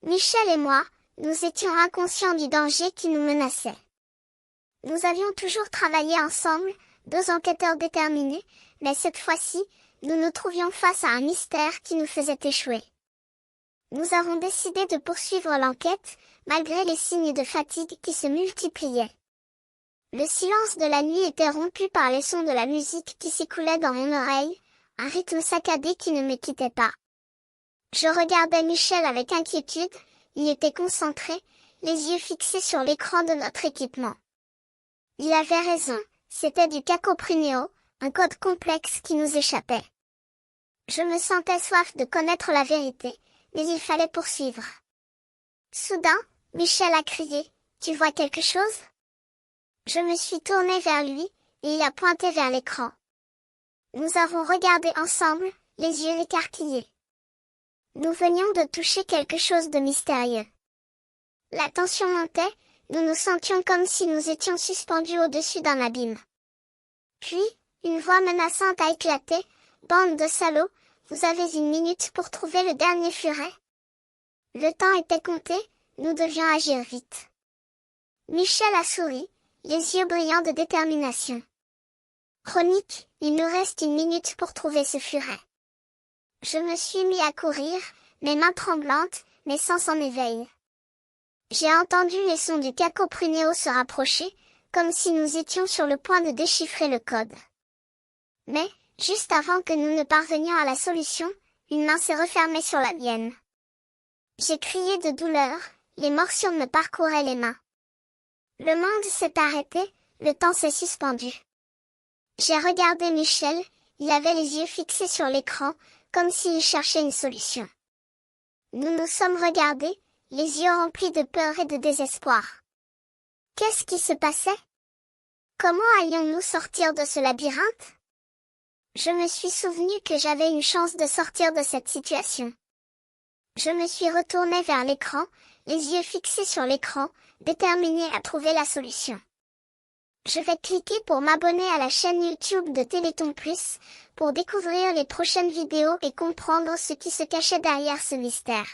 Michel et moi, nous étions inconscients du danger qui nous menaçait. Nous avions toujours travaillé ensemble, deux enquêteurs déterminés, mais cette fois-ci, nous nous trouvions face à un mystère qui nous faisait échouer. Nous avons décidé de poursuivre l'enquête, malgré les signes de fatigue qui se multipliaient. Le silence de la nuit était rompu par les sons de la musique qui s'écoulait dans mon oreille, un rythme saccadé qui ne me quittait pas. Je regardais Michel avec inquiétude, il était concentré, les yeux fixés sur l'écran de notre équipement. Il avait raison, c'était du Cacoprunéo, un code complexe qui nous échappait. Je me sentais soif de connaître la vérité, mais il fallait poursuivre. Soudain, Michel a crié, « Tu vois quelque chose ?» Je me suis tournée vers lui, et il a pointé vers l'écran. Nous avons regardé ensemble, les yeux écarquillés. Nous venions de toucher quelque chose de mystérieux. La tension montait, nous nous sentions comme si nous étions suspendus au-dessus d'un abîme. Puis, une voix menaçante a éclaté, « Bande de salauds, vous avez 1 minute pour trouver le dernier furet. » Le temps était compté, nous devions agir vite. Michel a souri, les yeux brillants de détermination. Chronique, il nous reste 1 minute pour trouver ce furet. Je me suis mis à courir, mes mains tremblantes, mes sens en éveil. J'ai entendu les sons du Cacoprunéo se rapprocher, comme si nous étions sur le point de déchiffrer le code. Mais, juste avant que nous ne parvenions à la solution, une main s'est refermée sur la mienne. J'ai crié de douleur, les morsures me parcouraient les mains. Le monde s'est arrêté, le temps s'est suspendu. J'ai regardé Michel, il avait les yeux fixés sur l'écran, comme s'il cherchait une solution. Nous nous sommes regardés, les yeux remplis de peur et de désespoir. Qu'est-ce qui se passait? Comment allions-nous sortir de ce labyrinthe? Je me suis souvenu que j'avais une chance de sortir de cette situation. Je me suis retournée vers l'écran, les yeux fixés sur l'écran, déterminée à trouver la solution. Je vais cliquer pour m'abonner à la chaîne YouTube de Téléthon Plus, pour découvrir les prochaines vidéos et comprendre ce qui se cachait derrière ce mystère.